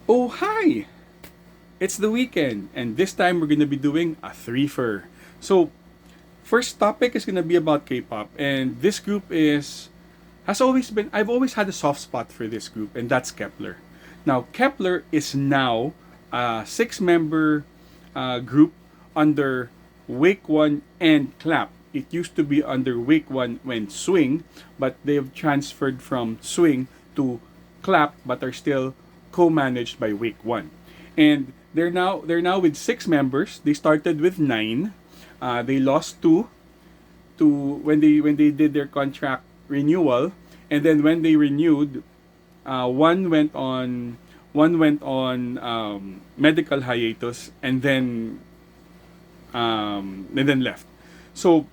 Oh, hi! It's the weekend, and this time we're gonna be doing a threefer. So, first topic is gonna be about K-pop, and this group has always been. I've always had a soft spot for this group, and that's Kep1er. Now, Kep1er is now a six-member group under Wake One and Clap. It used to be under Wake One when Swing, but they've transferred from Swing to Clap, but are still co-managed by Wake One. And they're now with six members. They started with nine. They lost two to when they did their contract renewal, and then when they renewed, one went on medical hiatus, and then left. So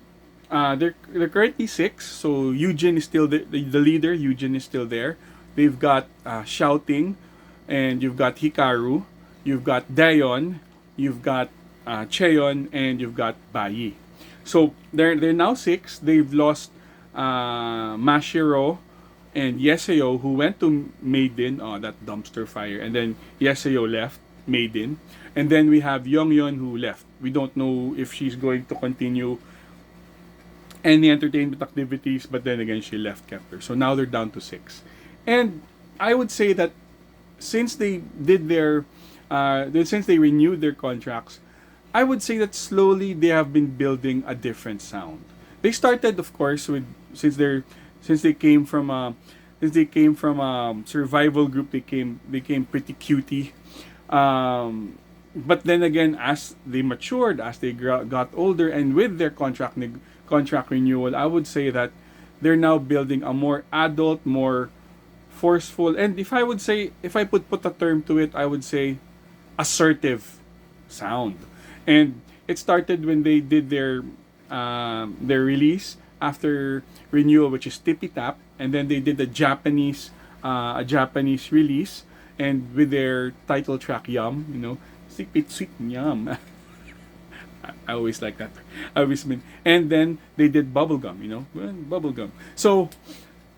they're currently six. So Eugene is still the leader. Eugene is still there. They've got shouting, and you've got Hikaru, you've got Dayon, you've got Cheon, and you've got Bayi. So they're now six. They've lost Mashiro and Yeseo, who went to Maiden. Oh, that dumpster fire! And then Yeseo left Maiden, and then we have Yongyeon who left. We don't know if she's going to continue any entertainment activities, but then again she left Kep1er. So now they're down to six, and I would say that since they did their since they renewed their contracts, I would say that slowly they have been building a different sound. They started, of course, with since they came from a survival group. They came pretty cutie. But then again, as they matured, as they got older, and with their contract renewal, I would say that they're now building a more adult, more forceful, and if I put a term to it, I would say assertive sound. And it started when they did their release after renewal, which is Tippy Tap, and then they did a Japanese release, and with their title track Yum, sweet sweet yum. I always like that. I always mean, and then they did bubblegum, bubblegum. So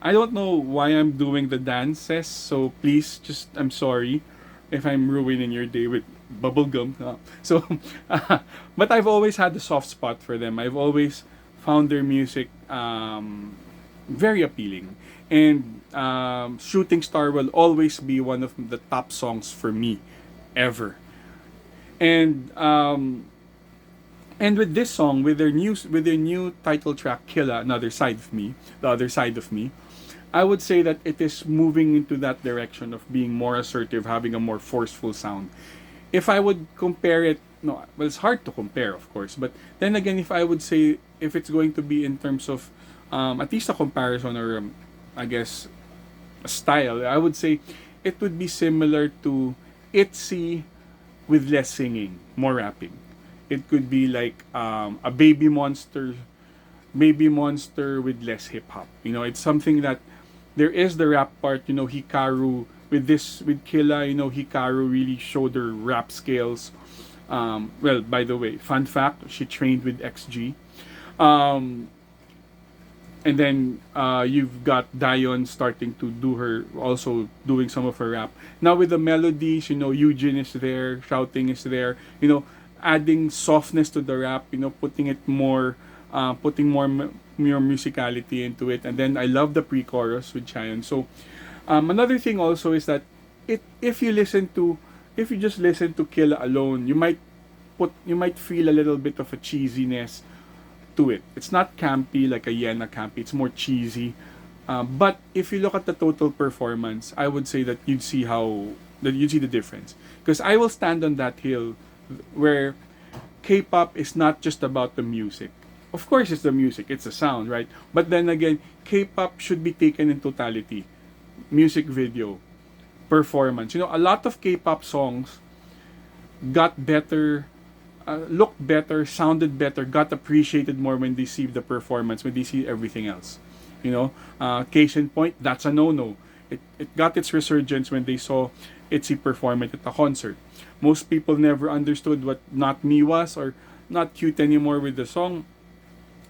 I don't know why I'm doing the dances, so please I'm sorry if I'm ruining your day with bubblegum. So, but I've always had a soft spot for them. I've always found their music very appealing. And Shooting Star will always be one of the top songs for me ever. And with this song, with their new title track Killa, the other side of me, I would say that it is moving into that direction of being more assertive, having a more forceful sound. If I would compare it, no, well, it's hard to compare, of course. But then again, if I would say, if it's going to be in terms of at least a comparison, or I guess a style, I would say it would be similar to Itzy with less singing, more rapping. It could be like a baby monster with less hip hop. It's something that there is the rap part. Hikaru with Killa. Hikaru really showed her rap skills. Well, by the way, fun fact: she trained with XG. Um, and then you've got Dion starting to also doing some of her rap. Now with the melodies, Eugene is there, shouting is there, adding softness to the rap, putting more musicality into it. And then I love the pre-chorus with Chayon. So another thing also is that it if you just listen to Killa alone, you might feel a little bit of a cheesiness to it. It's not campy like a Yena campy. It's more cheesy. But if you look at the total performance, I would say that you'd see the difference. Because I will stand on that hill where K-pop is not just about the music. Of course, it's the music, it's the sound, right? But then again, K-pop should be taken in totality. Music video, performance. A lot of K-pop songs got better, looked better, sounded better, got appreciated more when they see the performance, when they see everything else. Case in point, that's a no-no. It got its resurgence when they saw Itzy perform it at a concert. Most people never understood what Not Me was, or Not Cute Anymore with the song.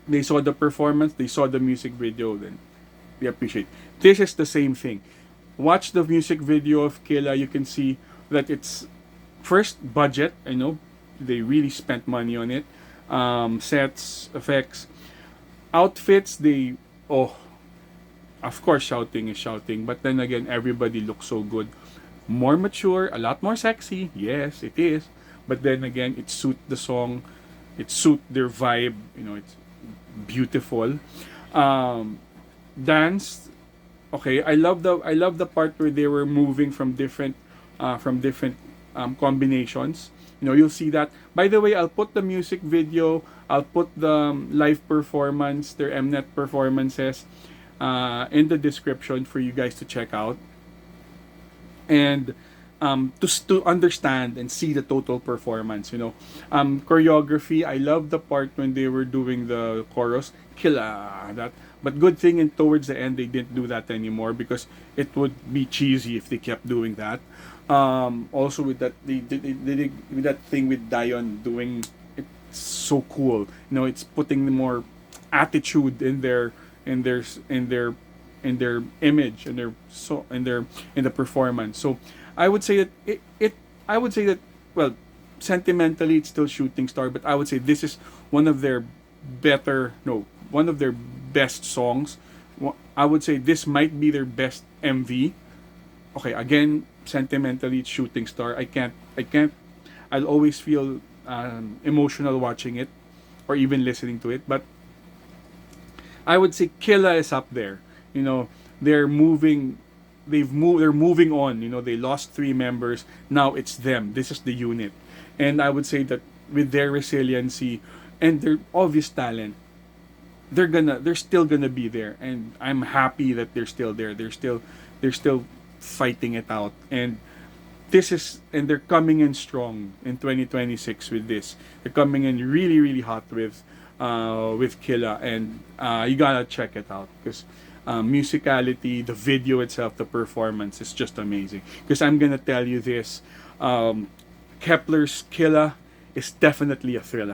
They saw the performance, they saw the music video, then they appreciate. This is the same thing. Watch the music video of Killa, you can see that it's first budget. I know they really spent money on it. Sets, effects, outfits. They oh, of course, shouting is shouting, but then again, everybody looks so good. More mature, a lot more sexy. Yes, it is. But then again, it suit the song, it suit their vibe. It's beautiful. Um, Dance. Okay, I love the part where they were moving from different combinations. You'll see that. By the way, I'll put the music video. I'll put the live performance, their Mnet performances, in the description for you guys to check out, and to understand and see the total performance. Choreography. I love the part when they were doing the chorus, Killa, that. But good thing, in towards the end they didn't do that anymore, because it would be cheesy if they kept doing that. Also with that, they with that thing with Dion doing, it's so cool. It's putting more attitude in their image, and their so in the performance. So I would say that I would say that, well, sentimentally it's still Shooting Star, but I would say this is one of their better no one of their best songs. I would say this might be their best MV. Okay, again, sentimentally it's Shooting Star. I can't I'll always feel emotional watching it, or even listening to it. But I would say Killa is up there. They're moving. They're moving on. They lost 3 members. Now it's them. This is the unit, and I would say that with their resiliency and their obvious talent, they're still gonna be there, and I'm happy that they're still there. They're still fighting it out, and they're coming in strong in 2026 with this. They're coming in really really hot with Killa, and you gotta check it out, because musicality, the video itself, the performance is just amazing. Because I'm gonna tell you this, Kep1er's Killa is definitely a Thrilla.